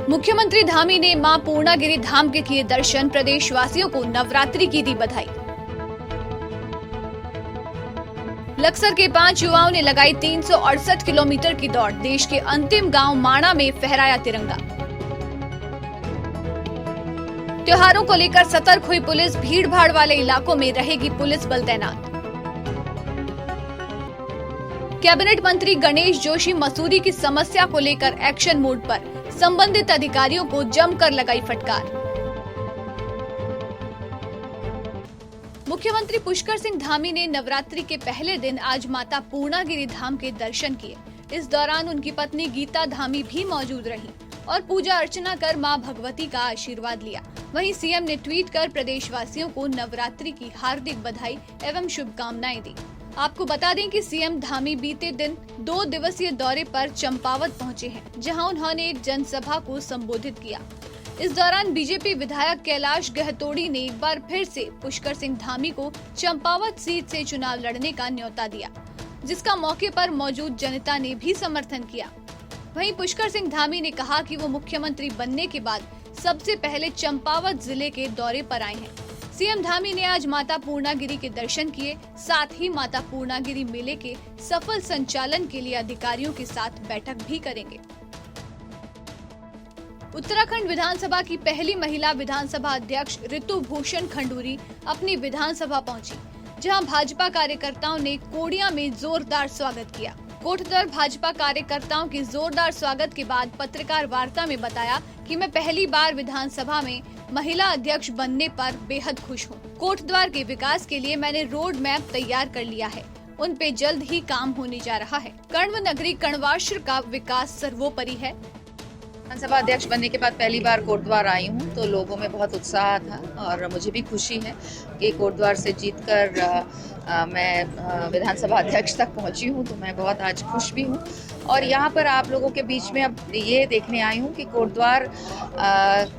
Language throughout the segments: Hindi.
मुख्यमंत्री धामी ने मां पूर्णागिरि धाम के किए दर्शन, प्रदेशवासियों को नवरात्रि की दी बधाई। लक्सर के 5 युवाओं ने लगाई 368 किलोमीटर की दौड़, देश के अंतिम गांव माणा में फहराया तिरंगा। त्योहारों को लेकर सतर्क हुई पुलिस, भीड़ भाड़ वाले इलाकों में रहेगी पुलिस बल तैनात। कैबिनेट मंत्री गणेश जोशी मसूरी की समस्या को लेकर एक्शन मोड पर, संबंधित अधिकारियों को जमकर लगाई फटकार। मुख्यमंत्री पुष्कर सिंह धामी ने नवरात्रि के पहले दिन आज माता पूर्णागिरि धाम के दर्शन किए। इस दौरान उनकी पत्नी गीता धामी भी मौजूद रही और पूजा अर्चना कर मां भगवती का आशीर्वाद लिया। वहीं सीएम ने ट्वीट कर प्रदेशवासियों को नवरात्रि की हार्दिक बधाई एवं शुभकामनाएं दी। आपको बता दें कि सीएम धामी बीते दिन 2 दिवसीय दौरे पर चंपावत पहुंचे हैं, जहां उन्होंने एक जनसभा को संबोधित किया। इस दौरान बीजेपी विधायक कैलाश गहतोड़ी ने एक बार फिर से पुष्कर सिंह धामी को चंपावत सीट से चुनाव लड़ने का न्योता दिया, जिसका मौके पर मौजूद जनता ने भी समर्थन किया। वहीं पुष्कर सिंह धामी ने कहा कि वो मुख्यमंत्री बनने के बाद सबसे पहले चंपावत जिले के दौरे पर आए हैं। सीएम धामी ने आज माता पूर्णागिरि के दर्शन किए, साथ ही माता पूर्णागिरि मेले के सफल संचालन के लिए अधिकारियों के साथ बैठक भी करेंगे। उत्तराखंड विधानसभा की पहली महिला विधानसभा अध्यक्ष ऋतु भूषण खंडूरी अपनी विधानसभा पहुंची, जहां भाजपा कार्यकर्ताओं ने कोडिया में जोरदार स्वागत किया। कोटद्वार भाजपा कार्यकर्ताओं के जोरदार स्वागत के बाद पत्रकार वार्ता में बताया कि मैं पहली बार विधानसभा में महिला अध्यक्ष बनने पर बेहद खुश हूँ। कोटद्वार के विकास के लिए मैंने रोड मैप तैयार कर लिया है, उन पे जल्द ही काम होने जा रहा है। कण्व नगरी कण्वाश्र का विकास सर्वोपरि है। विधानसभा अध्यक्ष बनने के बाद पहली बार कोटद्वार आई हूँ, तो लोगों में बहुत उत्साह था और मुझे भी खुशी है कि कोटद्वार से जीतकर मैं विधानसभा अध्यक्ष तक पहुँची हूँ, तो मैं बहुत आज खुश भी हूँ। और यहाँ पर आप लोगों के बीच में अब ये देखने आई हूँ कि कोटद्वार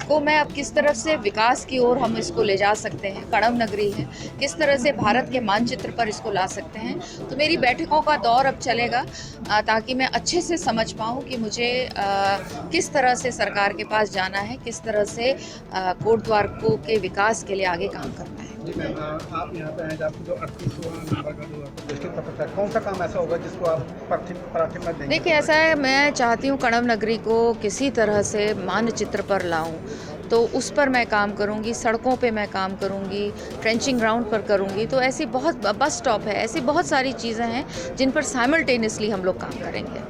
को मैं अब किस तरह से विकास की ओर हम इसको ले जा सकते हैं। कण्व नगरी है, किस तरह से भारत के मानचित्र पर इसको ला सकते हैं। तो मेरी बैठकों का दौर अब चलेगा ताकि मैं अच्छे से समझ पाऊँ कि मुझे किस तरह से सरकार के पास जाना है, किस तरह से कोटद्वार को के विकास के लिए आगे काम करना है। आप यहाँ पे हैं, आपको जो 38वां नंबर का जो दृष्टि पत्र है, कौन सा काम ऐसा होगा जिसको आप प्राथमिकता देंगे? देखिए, ऐसा है, मैं चाहती हूँ कण्व नगरी को किसी तरह से मानचित्र पर लाऊं, तो उस पर मैं काम करूंगी, सड़कों पे मैं काम करूंगी, ट्रेंचिंग ग्राउंड पर करूंगी। तो ऐसी बहुत बस स्टॉप है, ऐसी बहुत सारी चीज़ें हैं जिन पर साइमल्टेनियसली हम लोग काम करेंगे।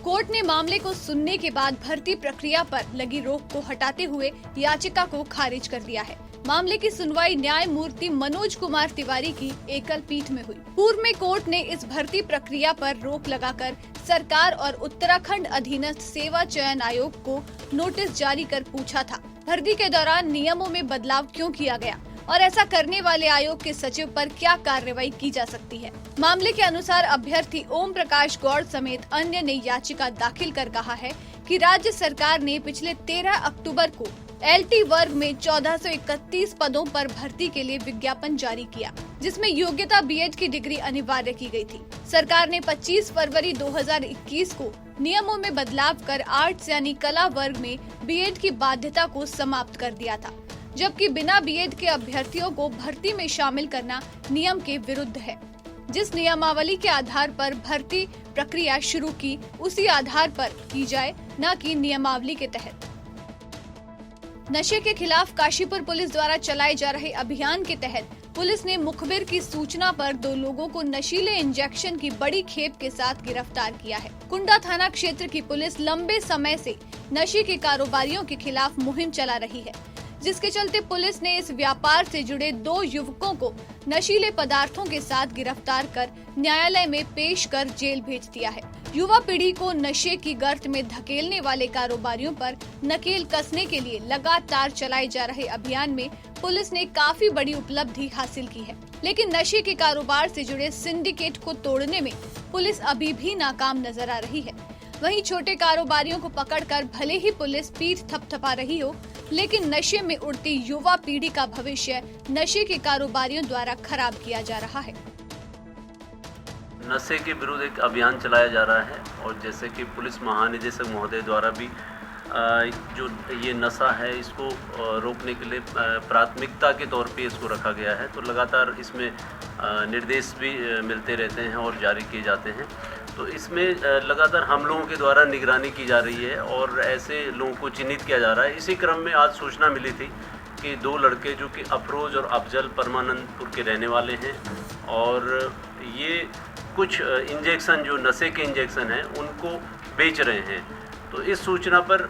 कोर्ट ने मामले को सुनने के बाद भर्ती प्रक्रिया पर लगी रोक को हटाते हुए याचिका को खारिज कर दिया है। मामले की सुनवाई न्यायमूर्ति मनोज कुमार तिवारी की एकल पीठ में हुई। पूर्व में कोर्ट ने इस भर्ती प्रक्रिया पर रोक लगाकर सरकार और उत्तराखंड अधीनस्थ सेवा चयन आयोग को नोटिस जारी कर पूछा था, भर्ती के दौरान नियमों में बदलाव क्यों किया गया और ऐसा करने वाले आयोग के सचिव पर क्या कार्रवाई की जा सकती है। मामले के अनुसार अभ्यर्थी ओम प्रकाश गौड़ समेत अन्य ने याचिका दाखिल कर कहा है कि राज्य सरकार ने पिछले 13 अक्टूबर को LT वर्ग में 1431 पदों पर भर्ती के लिए विज्ञापन जारी किया, जिसमें योग्यता BEd की डिग्री अनिवार्य की गई थी। सरकार ने 25 फरवरी 2021 को नियमों में बदलाव कर आर्ट्स यानी कला वर्ग में BEd की बाध्यता को समाप्त कर दिया था, जबकि बिना BEd के अभ्यर्थियों को भर्ती में शामिल करना नियम के विरुद्ध है। जिस नियमावली के आधार पर भर्ती प्रक्रिया शुरू की, उसी आधार पर की जाए, न कि नियमावली के तहत। नशे के खिलाफ काशीपुर पुलिस द्वारा चलाए जा रहे अभियान के तहत पुलिस ने मुखबिर की सूचना पर 2 लोगों को नशीले इंजेक्शन की बड़ी खेप के साथ गिरफ्तार किया है। कुंडा थाना क्षेत्र की पुलिस लंबे समय से नशे के कारोबारियों के खिलाफ मुहिम चला रही है, जिसके चलते पुलिस ने इस व्यापार से जुड़े 2 युवकों को नशीले पदार्थों के साथ गिरफ्तार कर न्यायालय में पेश कर जेल भेज दिया है। युवा पीढ़ी को नशे की गर्त में धकेलने वाले कारोबारियों पर नकेल कसने के लिए लगातार चलाए जा रहे अभियान में पुलिस ने काफी बड़ी उपलब्धि हासिल की है, लेकिन नशे के कारोबार से जुड़े सिंडिकेट को तोड़ने में पुलिस अभी भी नाकाम नजर आ रही है। वहीं छोटे कारोबारियों को पकड़कर भले ही पुलिस पीठ थपथपा रही हो, लेकिन नशे में उड़ती युवा पीढ़ी का भविष्य नशे के कारोबारियों द्वारा खराब किया जा रहा है। नशे के विरुद्ध एक अभियान चलाया जा रहा है और जैसे कि पुलिस महानिदेशक महोदय द्वारा भी जो ये नशा है इसको रोकने के लिए प्राथमिकता के तौर पे इसको रखा गया है। तो लगातार इसमें निर्देश भी मिलते रहते हैं और जारी किए जाते हैं। तो इसमें लगातार हम लोगों के द्वारा निगरानी की जा रही है और ऐसे लोगों को चिन्हित किया जा रहा है। इसी क्रम में आज सूचना मिली थी कि 2 लड़के जो कि अफरोज और अफजल परमानंदपुर के रहने वाले हैं और ये कुछ इंजेक्शन जो नशे के इंजेक्शन हैं उनको बेच रहे हैं। तो इस सूचना पर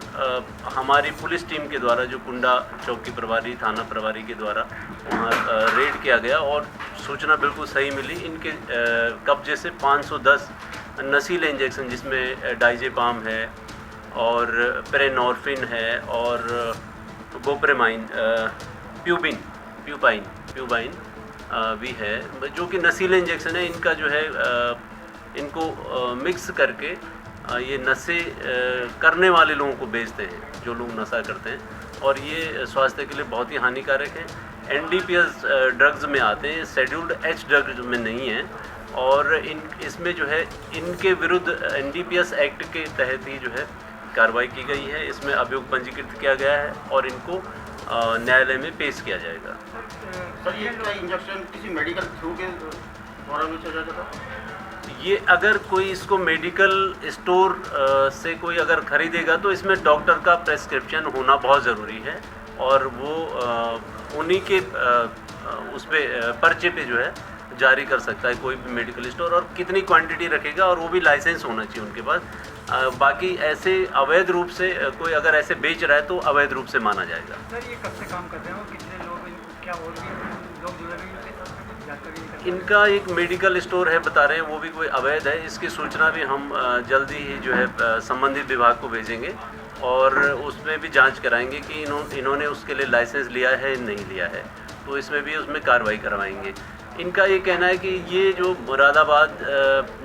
हमारी पुलिस टीम के द्वारा जो कुंडा चौकी प्रभारी थाना प्रभारी के द्वारा वहाँ रेड किया गया और सूचना बिल्कुल सही मिली। इनके कब्जे से 510 नशीले इंजेक्शन जिसमें डाइजेपाम है और प्रेनॉर्फिन है और गोप्रेमाइन प्यूपाइन भी है जो कि नशीले इंजेक्शन है। इनका जो है इनको मिक्स करके ये नशे करने वाले लोगों को बेचते हैं जो लोग नशा करते हैं और ये स्वास्थ्य के लिए बहुत ही हानिकारक है। NDPS ड्रग्स में आते हैं, शेड्यूल्ड H ड्रग्स में नहीं है और इसमें जो है इनके विरुद्ध NDPS एक्ट के तहत ही जो है कार्रवाई की गई है। इसमें अभियोग पंजीकृत किया गया है और इनको न्यायालय में पेश किया जाएगा। सर ये क्या इंजेक्शन किसी मेडिकल थ्रू के द्वारा बेचा जाता था? ये अगर कोई इसको मेडिकल स्टोर से कोई अगर खरीदेगा तो इसमें डॉक्टर का प्रेस्क्रिप्शन होना बहुत ज़रूरी है और वो उन्हीं के उस पर पर्चे पे जो है जारी कर सकता है कोई भी मेडिकल स्टोर और कितनी क्वांटिटी रखेगा और वो भी लाइसेंस होना चाहिए उनके पास। बाकी ऐसे अवैध रूप से कोई अगर ऐसे बेच रहा है तो अवैध रूप से माना जाएगा। सर ये कब से काम कर रहे हैं और कितने लोग क्या और भी लोग जुड़े हुए हैं? इनका एक मेडिकल स्टोर है बता रहे हैं, वो भी कोई अवैध है। इसकी सूचना भी हम जल्दी ही जो है संबंधित विभाग को भेजेंगे और उसमें भी जांच कराएंगे कि इन्होंने उसके लिए लाइसेंस लिया है नहीं लिया है, तो इसमें भी उसमें कार्रवाई करवाएंगे। इनका ये कहना है कि ये जो मुरादाबाद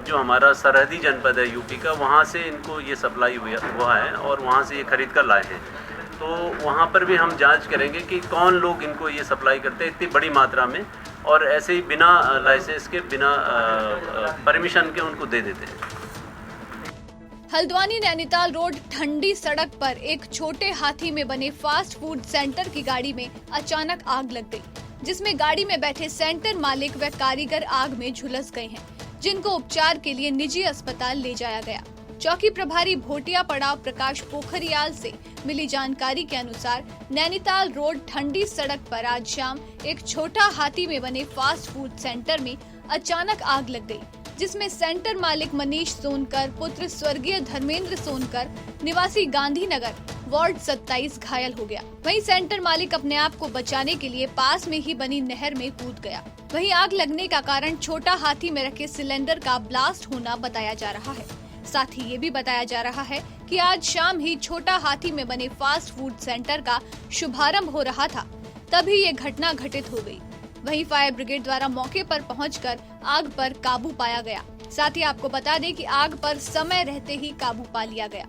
जो हमारा सरहदी जनपद है यूपी का, वहाँ से इनको ये सप्लाई हुआ है और वहाँ से ये खरीद कर लाए हैं। तो वहाँ पर भी हम जांच करेंगे कि कौन लोग इनको ये सप्लाई करते हैं इतनी बड़ी मात्रा में और ऐसे ही बिना लाइसेंस के बिना परमिशन के उनको दे देते हैं। हल्द्वानी नैनीताल रोड ठंडी सड़क पर एक छोटे हाथी में बने फास्ट फूड सेंटर की गाड़ी में अचानक आग लग गई, जिसमें गाड़ी में बैठे सेंटर मालिक व कारीगर आग में झुलस गए हैं, जिनको उपचार के लिए निजी अस्पताल ले जाया गया। चौकी प्रभारी भोटिया पड़ाव प्रकाश पोखरियाल से मिली जानकारी के अनुसार नैनीताल रोड ठंडी सड़क पर आज शाम एक छोटा हाथी में बने फास्ट फूड सेंटर में अचानक आग लग गई, जिसमें सेंटर मालिक मनीष सोनकर पुत्र स्वर्गीय धर्मेंद्र सोनकर निवासी गांधीनगर वार्ड 27 घायल हो गया। वहीं सेंटर मालिक अपने आप को बचाने के लिए पास में ही बनी नहर में कूद गया। वहीं आग लगने का कारण छोटा हाथी में रखे सिलेंडर का ब्लास्ट होना बताया जा रहा है। साथ ही ये भी बताया जा रहा है कि आज शाम ही छोटा हाथी में बने फास्ट फूड सेंटर का शुभारंभ हो रहा था, तभी ये घटना घटित हो गई। वहीं फायर ब्रिगेड द्वारा मौके पर पहुंचकर आग पर काबू पाया गया। साथ ही आपको बता दें कि आग पर समय रहते ही काबू पा लिया गया।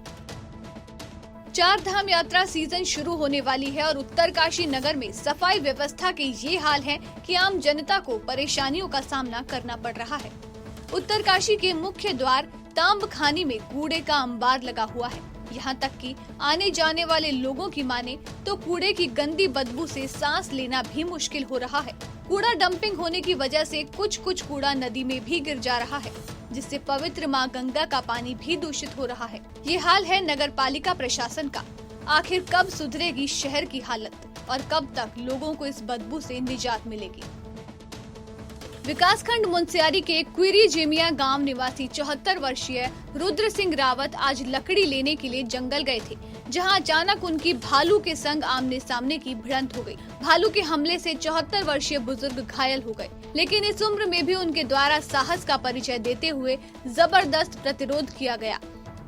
4 धाम यात्रा सीजन शुरू होने वाली है और उत्तरकाशी नगर में सफाई व्यवस्था के ये हाल है कि आम जनता को परेशानियों का सामना करना पड़ रहा है। उत्तरकाशी के मुख्य द्वार तांबखानी में कूड़े का अंबार लगा हुआ है। यहाँ तक कि आने जाने वाले लोगों की माने तो कूड़े की गंदी बदबू से सांस लेना भी मुश्किल हो रहा है। कूड़ा डंपिंग होने की वजह से कुछ कूड़ा नदी में भी गिर जा रहा है, जिससे पवित्र मां गंगा का पानी भी दूषित हो रहा है। ये हाल है नगर पालिका प्रशासन का। आखिर कब सुधरेगी शहर की हालत और कब तक लोगों को इस बदबू से निजात मिलेगी? विकासखंड मुंसियारी के क्विरी जेमिया गांव निवासी 74 वर्षीय रुद्र सिंह रावत आज लकड़ी लेने के लिए जंगल गए थे, जहां अचानक उनकी भालू के संग आमने सामने की भिड़ंत हो गई। भालू के हमले से 74 वर्षीय बुजुर्ग घायल हो गए, लेकिन इस उम्र में भी उनके द्वारा साहस का परिचय देते हुए जबरदस्त प्रतिरोध किया गया।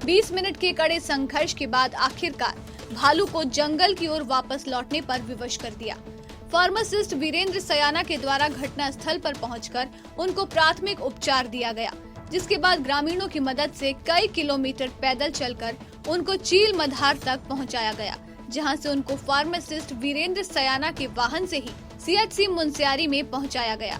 20 मिनट के कड़े संघर्ष के बाद आखिरकार भालू को जंगल की ओर वापस लौटने पर विवश कर दिया। फार्मासिस्ट वीरेंद्र सयाना के द्वारा घटना स्थल पर पहुंचकर उनको प्राथमिक उपचार दिया गया, जिसके बाद ग्रामीणों की मदद से कई किलोमीटर पैदल चलकर उनको चील मधार तक पहुंचाया गया, जहां से उनको फार्मासिस्ट वीरेंद्र सयाना के वाहन से ही CHC मुनस्यारी में पहुंचाया गया,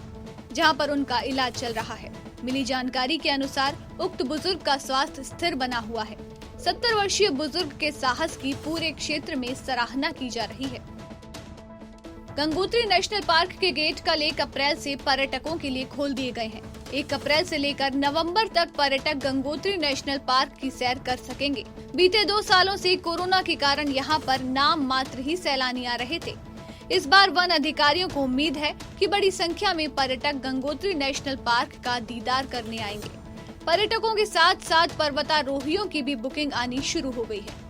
जहां पर उनका इलाज चल रहा है। मिली जानकारी के अनुसार उक्त बुजुर्ग का स्वास्थ्य स्थिर बना हुआ है। 70 वर्षीय बुजुर्ग के साहस की पूरे क्षेत्र में सराहना की जा रही है। गंगोत्री नेशनल पार्क के गेट कल 1 अप्रैल से पर्यटकों के लिए खोल दिए गए हैं। 1 अप्रैल से लेकर नवंबर तक पर्यटक गंगोत्री नेशनल पार्क की सैर कर सकेंगे। बीते 2 सालों से कोरोना के कारण यहां पर नाम मात्र ही सैलानी आ रहे थे। इस बार वन अधिकारियों को उम्मीद है कि बड़ी संख्या में पर्यटक गंगोत्री नेशनल पार्क का दीदार करने आएंगे। पर्यटकों के साथ साथ पर्वतारोहियों की भी बुकिंग आनी शुरू हो गई है।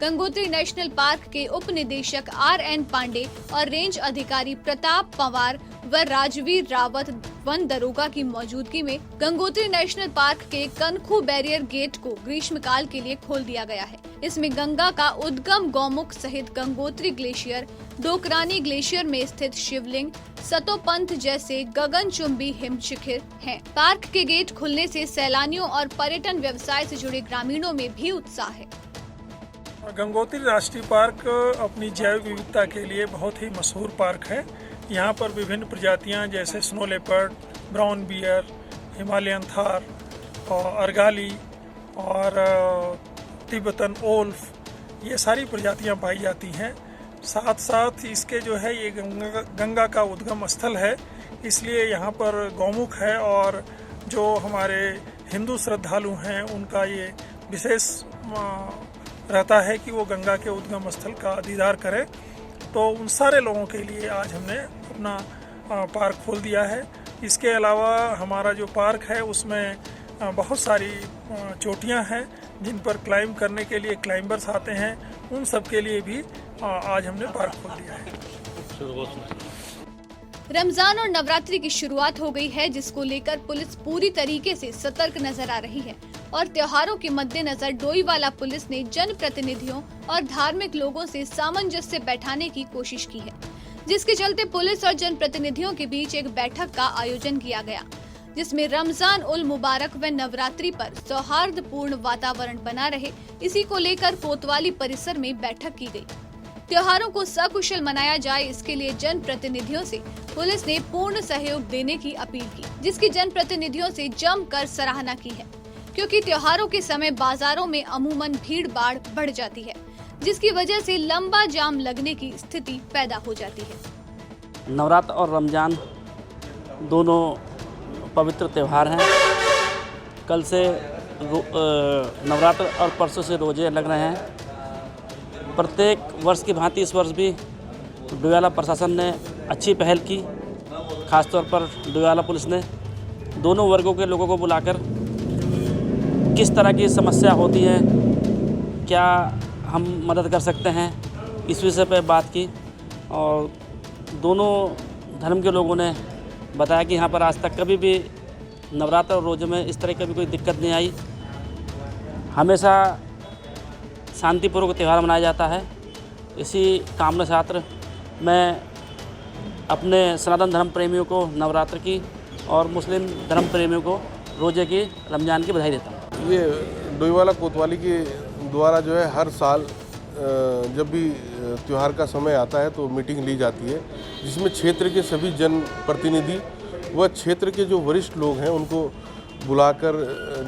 गंगोत्री नेशनल पार्क के उप निदेशक RN पांडे और रेंज अधिकारी प्रताप पवार व राजवीर रावत वन दरोगा की मौजूदगी में गंगोत्री नेशनल पार्क के कनखू बैरियर गेट को ग्रीष्मकाल के लिए खोल दिया गया है। इसमें गंगा का उद्गम गौमुख सहित गंगोत्री ग्लेशियर, डोकरानी ग्लेशियर में स्थित शिवलिंग, सतोपंथ जैसे गगनचुंबी हिमशिखर हैं। पार्क के गेट खुलने से सैलानियों और पर्यटन व्यवसाय से जुड़े ग्रामीणों में भी उत्साह है। गंगोत्री राष्ट्रीय पार्क अपनी जैव विविधता के लिए बहुत ही मशहूर पार्क है। यहाँ पर विभिन्न प्रजातियाँ जैसे snow leopard, brown bear, Himalayan Thar और अर्गाली और तिब्बतन ओल्फ, ये सारी प्रजातियाँ पाई जाती हैं। साथ साथ इसके जो है ये गंगा का उद्गम स्थल है, इसलिए यहाँ पर गौमुख है और जो हमारे हिंदू श्रद्धालु हैं उनका ये विशेष रहता है कि वो गंगा के उद्गम स्थल का दीदार करें। तो उन सारे लोगों के लिए आज हमने अपना पार्क खोल दिया है। इसके अलावा हमारा जो पार्क है उसमें बहुत सारी चोटियां हैं जिन पर क्लाइंब करने के लिए क्लाइंबर्स आते हैं, उन सब के लिए भी आज हमने पार्क खोल दिया है। रमजान और नवरात्रि की शुरुआत हो गई है, जिसको लेकर पुलिस पूरी तरीके से सतर्क नजर आ रही है और त्योहारों के मद्देनजर डोईवाला पुलिस ने जनप्रतिनिधियों और धार्मिक लोगों से सामंजस्य बैठाने की कोशिश की है, जिसके चलते पुलिस और जनप्रतिनिधियों के बीच एक बैठक का आयोजन किया गया, जिसमें रमजान उल मुबारक व नवरात्रि पर सौहार्दपूर्ण वातावरण बना रहे, इसी को लेकर कोतवाली परिसर में बैठक की गई। त्योहारों को सकुशल मनाया जाए, इसके लिए जनप्रतिनिधियों से पुलिस ने पूर्ण सहयोग देने की अपील की, जिसकी जनप्रतिनिधियों से जमकर सराहना की है, क्योंकि त्योहारों के समय बाजारों में अमूमन भीड़ भाड़ बढ़ जाती है, जिसकी वजह से लंबा जाम लगने की स्थिति पैदा हो जाती है। नवरात्र और रमजान दोनों पवित्र त्यौहार हैं। कल से नवरात्र और परसों से रोजे लग रहे हैं। प्रत्येक वर्ष की भांति इस वर्ष भी डोईवाला प्रशासन ने अच्छी पहल की। खासतौर पर डोईवाला पुलिस ने दोनों वर्गों के लोगों को बुलाकर किस तरह की समस्या होती है, क्या हम मदद कर सकते हैं, इस विषय पर बात की और दोनों धर्म के लोगों ने बताया कि यहाँ पर आज तक कभी भी नवरात्र और रोज़े में इस तरह की भी कोई दिक्कत नहीं आई। हमेशा शांतिपूर्वक त्यौहार मनाया जाता है। इसी कामना छात्र मैं अपने सनातन धर्म प्रेमियों को नवरात्र की और मुस्लिम धर्म प्रेमियों को रोज़े की, रमज़ान की बधाई देता हूँ। ये डोईवाला कोतवाली के द्वारा जो है हर साल जब भी त्यौहार का समय आता है तो मीटिंग ली जाती है, जिसमें क्षेत्र के सभी जनप्रतिनिधि व क्षेत्र के जो वरिष्ठ लोग हैं उनको बुलाकर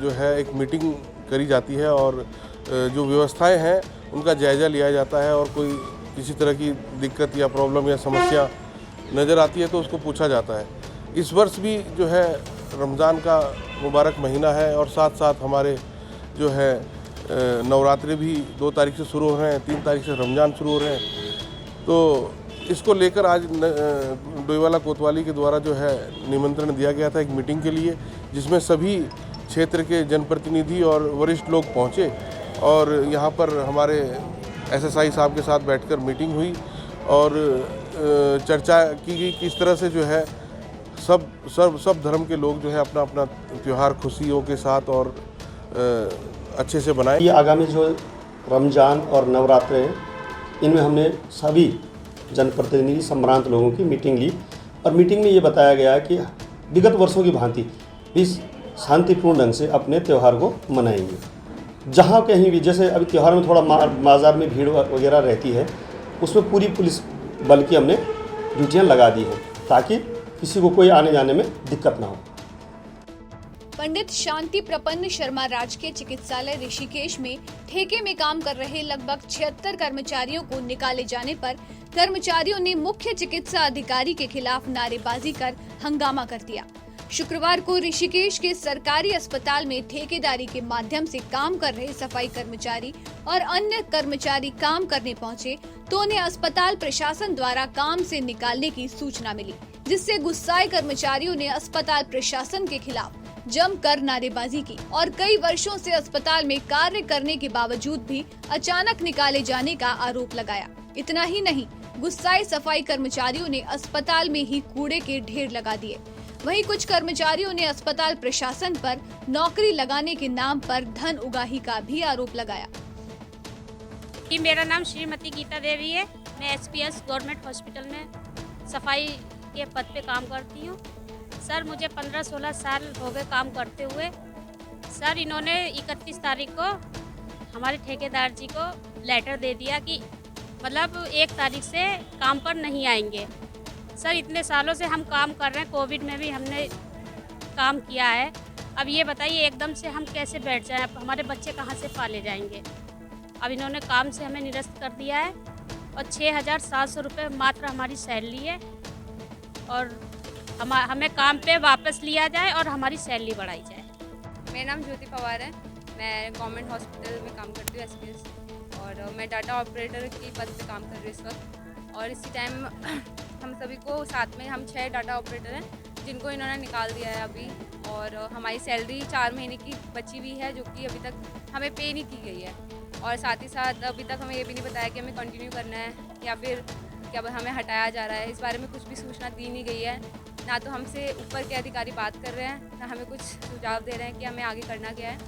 जो है एक मीटिंग करी जाती है और जो व्यवस्थाएं हैं उनका जायज़ा लिया जाता है और कोई किसी तरह की दिक्कत या प्रॉब्लम या समस्या नज़र आती है तो उसको पूछा जाता है। इस वर्ष भी जो है रमज़ान का मुबारक महीना है और साथ साथ हमारे जो है नवरात्रि भी 2 तारीख से शुरू हो रहे हैं, 3 तारीख से रमज़ान शुरू हो रहे हैं। तो इसको लेकर आज डोईवाला कोतवाली के द्वारा जो है निमंत्रण दिया गया था एक मीटिंग के लिए, जिसमें सभी क्षेत्र के जनप्रतिनिधि और वरिष्ठ लोग पहुँचे और यहाँ पर हमारे SSI साहब के साथ बैठकर मीटिंग हुई और चर्चा की गई किस तरह से जो है सब धर्म के लोग जो है अपना अपना त्यौहार खुशियों के साथ और अच्छे से बनाएं। ये आगामी जो रमज़ान और नवरात्र हैं, इनमें हमने सभी जनप्रतिनिधि संभ्रांत लोगों की मीटिंग ली और मीटिंग में ये बताया गया कि विगत वर्षों की भांति इस शांतिपूर्ण ढंग से अपने त्यौहार को मनाएंगे। जहाँ कहीं भी, जैसे अभी त्यौहार में थोड़ा बाज़ार में भीड़ वगैरह रहती है, उसमें पूरी पुलिस बल की हमने ड्यूटियाँ लगा दी हैं ताकि किसी को कोई आने जाने में दिक्कत ना हो। पंडित शांति प्रपन्न शर्मा राजकीय चिकित्सालय ऋषिकेश में ठेके में काम कर रहे लगभग 76 कर्मचारियों को निकाले जाने पर कर्मचारियों ने मुख्य चिकित्सा अधिकारी के खिलाफ नारेबाजी कर हंगामा कर दिया। शुक्रवार को ऋषिकेश के सरकारी अस्पताल में ठेकेदारी के माध्यम से काम कर रहे सफाई कर्मचारी और अन्य कर्मचारी काम करने पहुंचे तो उन्हें अस्पताल प्रशासन द्वारा काम से निकालने की सूचना मिली, जिससे गुस्साए कर्मचारियों ने अस्पताल प्रशासन के खिलाफ जमकर नारेबाजी की और कई वर्षों से अस्पताल में कार्य करने के बावजूद भी अचानक निकाले जाने का आरोप लगाया। इतना ही नहीं, गुस्साए सफाई कर्मचारियों ने अस्पताल में ही कूड़े के ढेर लगा दिए। वहीं कुछ कर्मचारियों ने अस्पताल प्रशासन पर नौकरी लगाने के नाम पर धन उगाही का भी आरोप लगाया। मेरा नाम श्रीमती गीता देवी है। मैं SPS गवर्नमेंट हॉस्पिटल में सफाई के पद पे काम करती हूँ। सर, मुझे 15-16 साल हो गए काम करते हुए। सर, इन्होंने 31 तारीख को हमारे ठेकेदार जी को लेटर दे दिया कि मतलब 1 तारीख से काम पर नहीं आएंगे। सर, इतने सालों से हम काम कर रहे हैं, कोविड में भी हमने काम किया है। अब ये बताइए एकदम से हम कैसे बैठ जाएं? अब हमारे बच्चे कहाँ से पाले जाएंगे? अब इन्होंने काम से हमें निरस्त कर दिया है और 6,700 रुपये मात्र हमारी सैलरी है और हमें काम पे वापस लिया जाए और हमारी सैलरी बढ़ाई जाए। मेरा नाम ज्योति पवार है। मैं गवर्नमेंट हॉस्पिटल में काम करती हूँ SPS और मैं डाटा ऑपरेटर की पद पे काम कर रही हूँ इस वक्त। और इसी टाइम हम सभी को साथ में हम 6 डाटा ऑपरेटर हैं जिनको इन्होंने निकाल दिया है अभी। और हमारी सैलरी 4 महीने की बची हुई है जो कि अभी तक हमें पे नहीं की गई है। और साथ ही साथ अभी तक हमें ये भी नहीं बताया कि हमें कंटिन्यू करना है या फिर क्या हमें हटाया जा रहा है। इस बारे में कुछ भी सूचना दी नहीं गई है। ना तो हमसे ऊपर के अधिकारी बात कर रहे हैं, ना हमें कुछ सुझाव दे रहे हैं कि हमें आगे करना क्या है।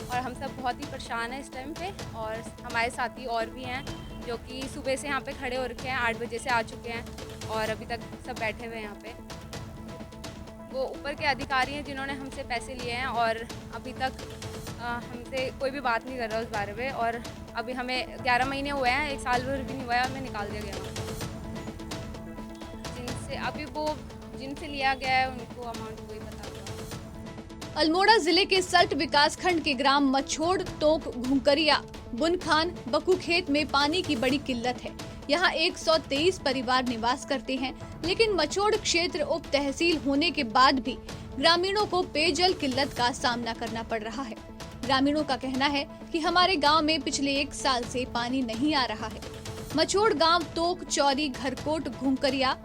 और हम सब बहुत ही परेशान हैं इस टाइम पे। और हमारे साथी और भी हैं जो कि सुबह से यहाँ पे खड़े हो रखे हैं, 8 बजे से आ चुके हैं और अभी तक सब बैठे हुए हैं यहाँ पे। वो ऊपर के अधिकारी हैं जिन्होंने हमसे पैसे लिए हैं और अभी तक हमसे कोई भी बात नहीं कर रहा उस बारे में। और अभी हमें 11 महीने हुए हैं, 1 साल भर भी नहीं हुआ है, हमें निकाल दिया गया। जिनसे अभी वो जिनसे लिया गया है उनको अमाउंट कोई पता होगा। अल्मोड़ा जिले के सल्ट विकासखंड के ग्राम मछोड़, तोक, घुंकरिया, बुनखान, बकुखेत में पानी की बड़ी किल्लत है। यहाँ 123 परिवार निवास करते हैं, लेकिन मछोड़ क्षेत्र उप तहसील होने के बाद भी ग्रामीणों को पेयजल किल्लत का सामना करना पड़ रहा है। ग्रामीणों का कहना है कि हमारे गांव में पिछले 1 साल से पानी नहीं आ रहा है। मछोड़ गांव, तोक, चौरी, घरकोट, घुंकरिया,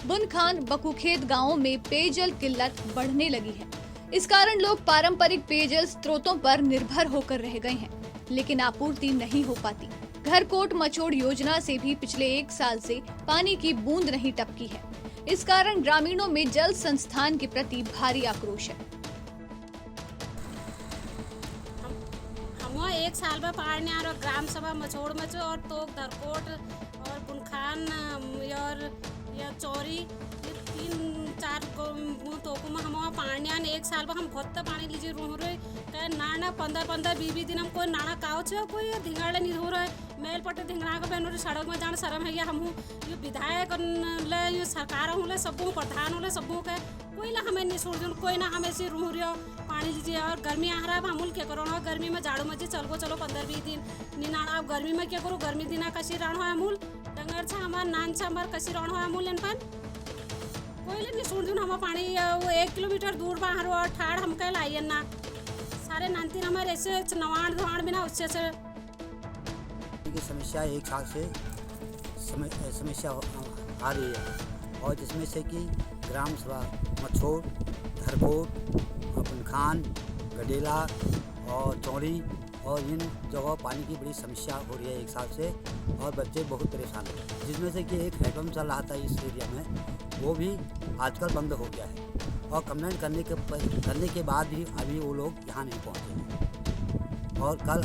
बुनखान, बकुखेत गांवों में पेयजल किल्लत बढ़ने लगी है। इस कारण लोग पारंपरिक पेयजल स्रोतों पर निर्भर होकर रह गए हैं, लेकिन आपूर्ति नहीं हो पाती। घरकोट मछोड़ योजना से भी पिछले 1 साल से पानी की बूंद नहीं टपकी है। इस कारण ग्रामीणों में जल संस्थान के प्रति भारी आक्रोश है। हम 1 साल में पहाड़ने आ रहे ग्राम सभा मछोड़ में और तोक, धरकोट और बुनखान और या चौरी 3-4 तोकों में हम वहाँ पानी आने 1 साल में हम बहुत पानी लीजिए रो रहे कहे नाना 15-20 दिन हम कोई नाना काव छे कोई धिंगाड़े नहीं हो रहे मेल पटे धिंगड़ा के बहनों सड़क में जाने शर्म है या हम ये विधायक ले सरकार हूँ ले सबू प्रधान हूँ ले सबू के कोई ना हमें नहीं छोड़ कोई ना हमें से रू रहे पानी लीजिए। और गर्मी आ रहा है हमूल क्या करो गर्मी में झाड़ू मजे चलो 15-20 दिन निनाड़ा गर्मी में क्या करो गर्मी दिन कसी राणो अमूल डंगर छा हमार नान छा हमार कसी राणो अमूल एनपन कोई ले नहीं छोड़ दूँ हम पानी वो 1 किलोमीटर दूर बाहर और ठाड़ हम कह लाइए ना सारे नानतीन हमारे ऐसे नवाण धवाण बिना उससे से की समस्या 1 साल से समस्या आ रही है और जिसमें से कि ग्राम सभा मछोड़, धरकोट, बुनखान, गडेला और चौरी और इन जगह पानी की बड़ी समस्या हो रही है 1 साल से और बच्चे बहुत परेशान हैं। जिसमें से कि एक हैंडपम्प चल रहा था इस एरिया में वो भी आजकल बंद हो गया है और कंप्लेंट करने के बाद भी अभी वो लोग यहाँ नहीं पहुँचे हैं। और कल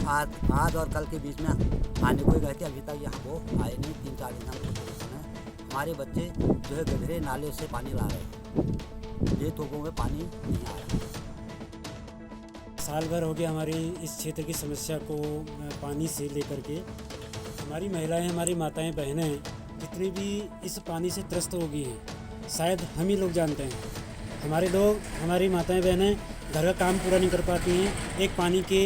आज और कल के बीच में आने को गए थे, अभी तक यहाँ वो आए नहीं। 3-4 दिन हम परेशान हैं। हमारे बच्चे जो है गहरे नाले से पानी ला रहे हैं, ये तोपों में पानी नहीं आ रहा। साल भर हो गया हमारी इस क्षेत्र की समस्या को पानी से लेकर के हमारी महिलाएं, हमारी माताएं, बहनें जितनी भी इस पानी से त्रस्त हो गई हैं शायद हम ही लोग जानते हैं। हमारे लोग, हमारी माताएं बहनें घर का काम पूरा नहीं कर पाती हैं एक पानी के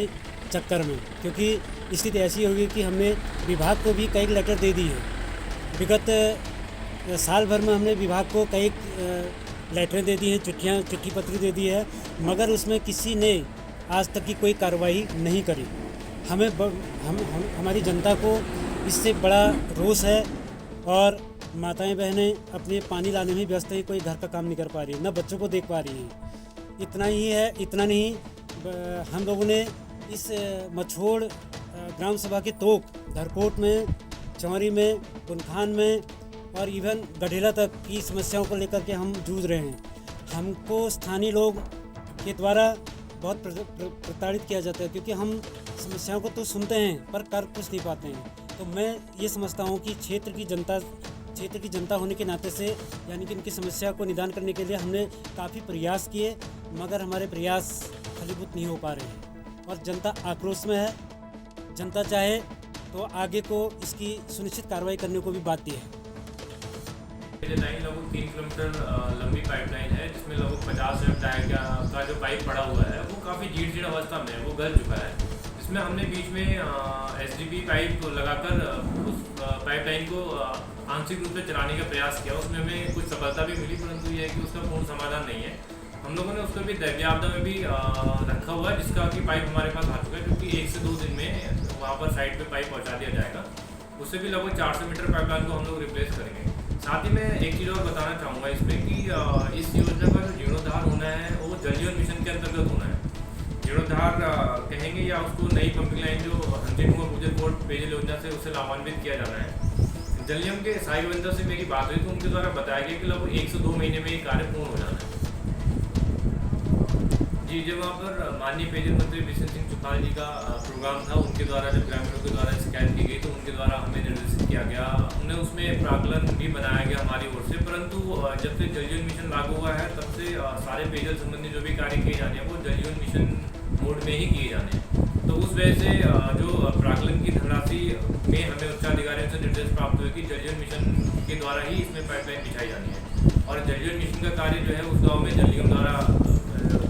चक्कर में, क्योंकि स्थिति ऐसी हो गई कि हमने विभाग को भी कई लेटर दे दी है। विगत साल भर में हमने विभाग को कई लेटरें दे दी हैं, चिट्ठी पत्री दे दी है, मगर उसमें किसी ने आज तक की कोई कार्रवाई नहीं करी। हमारी जनता को इससे बड़ा रोष है और माताएं बहनें अपने पानी लाने में व्यस्त हैं, कोई घर का काम नहीं कर पा रही है, न बच्चों को देख पा रही हैं। इतना ही है, इतना नहीं, हम लोगों ने इस मछोड़ ग्राम सभा के तोक, धरकोट में, चौरी में, बुनखान में और इवन गढ़ेला तक की समस्याओं को लेकर के हम जूझ रहे हैं। हमको स्थानीय लोग के द्वारा बहुत प्रताड़ित किया जाता है, क्योंकि हम समस्याओं को तो सुनते हैं पर कर कुछ नहीं पाते हैं। तो मैं ये समझता हूँ कि क्षेत्र की जनता होने के नाते से, यानी कि इनकी समस्या को निदान करने के लिए हमने काफ़ी प्रयास किए, मगर हमारे प्रयास फलीभूत नहीं हो पा रहे हैं और जनता आक्रोश में है। जनता चाहे तो आगे को इसकी सुनिश्चित कार्रवाई करने को भी बाध्य है। लाइन लगभग 3 किलोमीटर लंबी पाइपलाइन है, जिसमें लगभग 50 टायर का जो पाइप पड़ा हुआ है वो काफ़ी जीर्ण अवस्था में है, वो गल चुका है। इसमें हमने बीच में SDP पाइप लगाकर उस पाइपलाइन को आंशिक रूप से चलाने का प्रयास किया। उसमें हमें कुछ सफलता भी मिली, परंतु यह है कि उसका पूर्ण समाधान नहीं है। हम लोगों ने उसको भी दैव्याप्ता में भी रखा हुआ है, जिसका कि पाइप हमारे पास आ चुका है, क्योंकि 1 से 2 दिन में वहाँ पर साइड पे पाइप पहुँचा दिया जाएगा। उससे भी लगभग 400 मीटर पाइपलाइन को हम लोग रिप्लेस करेंगे। साथ ही मैं एक चीज़ और बताना चाहूँगा इसमें कि इस योजना का जो जीर्णोद्धार होना है वो जल जीवन मिशन के अंतर्गत होना है। जीर्णोद्धार कहेंगे या उसको नई पंपिंग लाइन जो हंसिंग और गुजरकोट पेयजल योजना से उसे लाभान्वित किया जाना है। जल निगम के सहायक अभियंता से मेरी बात हुई तो उनके द्वारा बताया गया कि लगभग 1 से 2 महीने में ये कार्य पूर्ण हो जाना है। जी, जब वहाँ पर माननीय पेयजल मंत्री बिशन सिंह चुफाल जी का प्रोग्राम था, उनके द्वारा जब ग्रामीणों के द्वारा शिकायत की गई तो उनके द्वारा हमें निर्देशित किया गया, उन्हें उसमें प्राकलन भी बनाया गया हमारी ओर से। परंतु जब से जल जीवन मिशन लागू हुआ है तब से सारे पेयजल संबंधी जो भी कार्य किए जाने हैं वो जल जीवन मिशन मोड में ही किए जाने हैं। तो उस वजह से जो प्राकलन की धनराशि में हमें उच्चाधिकारियों से निर्देश प्राप्त हुए कि जल जीवन मिशन के द्वारा ही इसमें पाइपलाइन बिछाई जानी है और जल जीवन मिशन का कार्य जो है उस गाँव में जल निगम द्वारा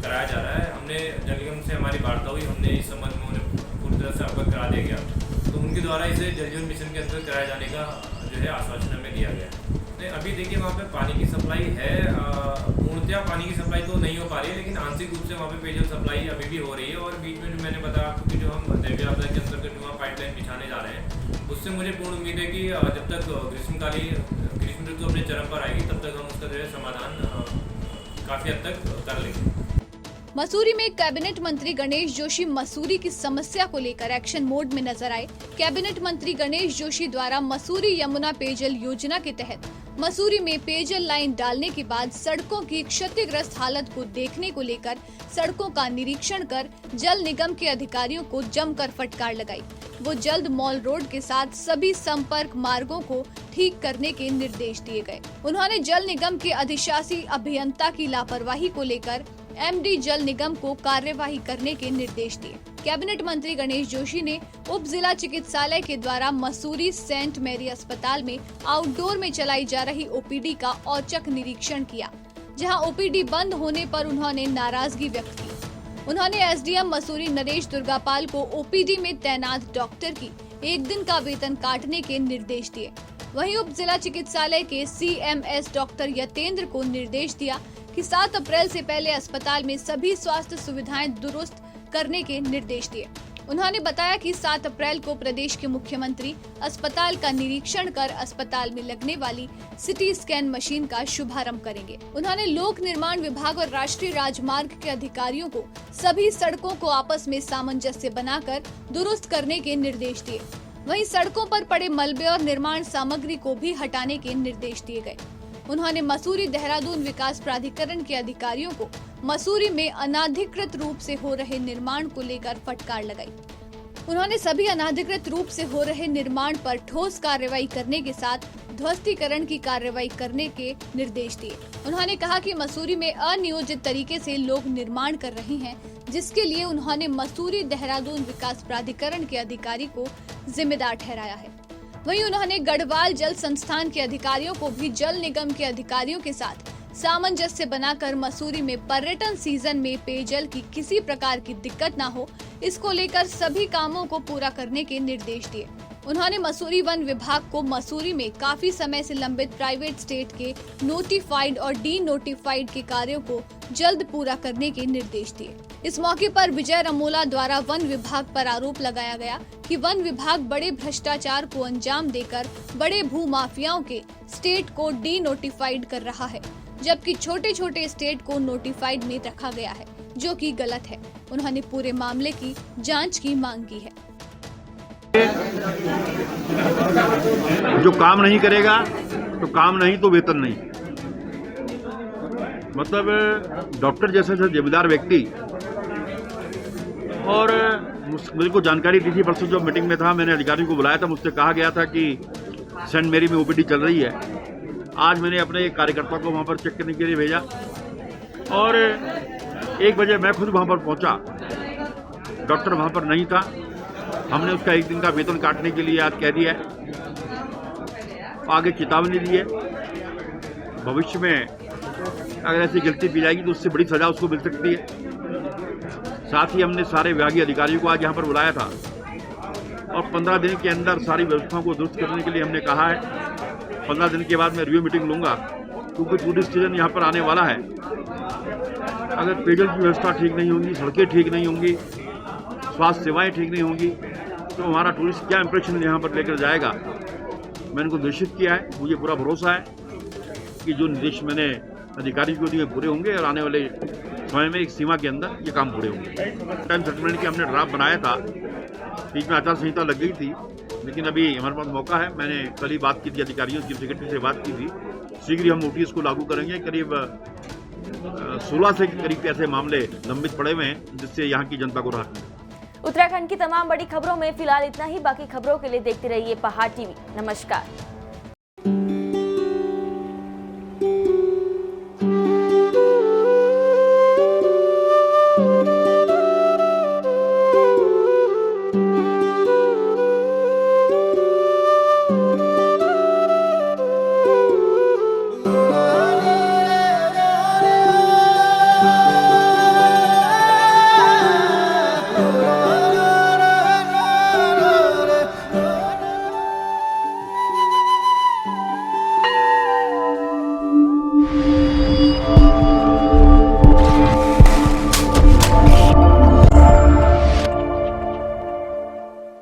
कराया जा रहा है। हमने जल निगम से हमारी वार्ता हुई, हमने इस संबंध में उन्हें पूरी तरह से अवगत करा दिया गया, तो उनके द्वारा इसे जल जीवन मिशन के अंतर्गत कराए जाने का जो है आश्वासन हमें दिया गया। अभी देखिए वहाँ पे पानी की सप्लाई है, पूर्णतया पानी की सप्लाई तो नहीं हो पा रही है, लेकिन आंशिक रूप से वहाँ पे पेयजल सप्लाई अभी भी हो रही है। और बीच में जो मैंने बताया आपको कि जो हम दैव्याप्ता के अंतर्गत वहाँ पाइपलाइन बिछाने जा रहे हैं, उससे मुझे पूर्ण उम्मीद है कि जब तक ग्रीष्म ऋतु अपने चरम पर आएगी तब तक हम उसका जो है समाधान काफ़ी हद तक कर लेंगे। मसूरी में कैबिनेट मंत्री गणेश जोशी मसूरी की समस्या को लेकर एक्शन मोड में नजर आए। कैबिनेट मंत्री गणेश जोशी द्वारा मसूरी यमुना पेयजल योजना के तहत मसूरी में पेयजल लाइन डालने के बाद सड़कों की क्षतिग्रस्त हालत को देखने को लेकर सड़कों का निरीक्षण कर जल निगम के अधिकारियों को जमकर फटकार लगाई। वो जल्द मॉल रोड के साथ सभी संपर्क मार्गों को ठीक करने के निर्देश दिए गए। उन्होंने जल निगम के अधिशासी अभियंता की लापरवाही को लेकर MD जल निगम को कार्यवाही करने के निर्देश दिए। कैबिनेट मंत्री गणेश जोशी ने उप जिला चिकित्सालय के द्वारा मसूरी सेंट मैरी अस्पताल में आउटडोर में चलाई जा रही OPD का औचक निरीक्षण किया, जहां OPD बंद होने पर उन्होंने नाराजगी व्यक्त की। उन्होंने SDM मसूरी नरेश दुर्गापाल को OPD में तैनात डॉक्टर की 1 दिन का वेतन काटने के निर्देश दिए। वहीं उप जिला चिकित्सालय के CMS डॉक्टर यतेंद्र को निर्देश दिया कि 7 अप्रैल से पहले अस्पताल में सभी स्वास्थ्य सुविधाएं दुरुस्त करने के निर्देश दिए। उन्होंने बताया कि 7 अप्रैल को प्रदेश के मुख्यमंत्री अस्पताल का निरीक्षण कर अस्पताल में लगने वाली CT स्कैन मशीन का शुभारंभ करेंगे। उन्होंने लोक निर्माण विभाग और राष्ट्रीय राजमार्ग के अधिकारियों को सभी सड़कों को आपस में सामंजस्य बनाकर दुरुस्त करने के निर्देश दिए। वहीं सड़कों पर पड़े मलबे और निर्माण सामग्री को भी हटाने के निर्देश दिए गए। उन्होंने मसूरी देहरादून विकास प्राधिकरण के अधिकारियों को मसूरी में अनाधिकृत रूप से हो रहे निर्माण को लेकर फटकार लगाई। उन्होंने सभी अनाधिकृत रूप से हो रहे निर्माण पर ठोस कार्रवाई करने के साथ ध्वस्तीकरण की कार्रवाई करने के निर्देश दिए। उन्होंने कहा कि मसूरी में अनियोजित तरीके से लोग निर्माण कर रहे हैं, जिसके लिए उन्होंने मसूरी देहरादून विकास प्राधिकरण के अधिकारी को जिम्मेदार ठहराया है। वहीं उन्होंने गढ़वाल जल संस्थान के अधिकारियों को भी जल निगम के अधिकारियों के साथ सामंजस्य बनाकर मसूरी में पर्यटन सीजन में पेयजल की किसी प्रकार की दिक्कत न हो, इसको लेकर सभी कामों को पूरा करने के निर्देश दिए। उन्होंने मसूरी वन विभाग को मसूरी में काफी समय से लंबित प्राइवेट स्टेट के नोटिफाइड और डी नोटिफाइड के कार्यों को जल्द पूरा करने के निर्देश दिए। इस मौके पर विजय रमोला द्वारा वन विभाग पर आरोप लगाया गया कि वन विभाग बड़े भ्रष्टाचार को अंजाम देकर बड़े भू माफियाओं के स्टेट को डी नोटिफाइड कर रहा है, जबकि छोटे छोटे स्टेट को नोटिफाइड में रखा गया है, जो कि गलत है। उन्होंने पूरे मामले की जांच की मांग की है। जो काम नहीं करेगा तो काम नहीं तो वेतन नहीं। मतलब डॉक्टर जैसे जिम्मेदार व्यक्ति, और मुझे को जानकारी दी थी, परसों जो मीटिंग में था मैंने अधिकारियों को बुलाया था, मुझसे कहा गया था कि सेंट मेरी में ओपीडी चल रही है। आज मैंने अपने एक कार्यकर्ता को वहाँ पर चेक करने के लिए भेजा और 1 बजे मैं खुद वहाँ पर पहुँचा, डॉक्टर वहाँ पर नहीं था। हमने उसका 1 दिन का वेतन काटने के लिए आज कह दिया है, आगे चेतावनी दी है। भविष्य में अगर ऐसी गलती की जाएगी तो उससे बड़ी सजा उसको मिल सकती है। साथ ही हमने सारे विभागीय अधिकारियों को आज यहाँ पर बुलाया था और 15 दिन के अंदर सारी व्यवस्थाओं को दुरुस्त करने के लिए हमने कहा है। 15 दिन के बाद मैं रिव्यू मीटिंग लूँगा, क्योंकि टूरिस्ट सीजन यहाँ पर आने वाला है। अगर पेयजल की व्यवस्था ठीक नहीं होगी, सड़कें ठीक नहीं होंगी, स्वास्थ्य सेवाएं ठीक नहीं होंगी, तो हमारा टूरिस्ट क्या इंप्रेशन यहाँ पर लेकर जाएगा। मैंने उनको निर्देशित किया है, मुझे पूरा भरोसा है कि जो निर्देश मैंने अधिकारियों को दिए पूरे होंगे और आने वाले समय में एक सीमा के अंदर ये काम पूरे होंगे। टाइम सेटलमेंट की हमने ड्राफ्ट बनाया था, बीच में आचार संहिता लग गई थी, लेकिन अभी हमारे पास मौका है। मैंने कल ही बात की थी अधिकारियों, चीफ सेक्रेटरी से बात की थी। शीघ्र ही हम नोटिस को लागू करेंगे। करीब 16 से करीब ऐसे मामले लंबित पड़े हुए हैं जिससे यहाँ की जनता को राहत मिले। उत्तराखंड की तमाम बड़ी खबरों में फिलहाल इतना ही। बाकी खबरों के लिए देखते रहिए पहाड़ टीवी। नमस्कार।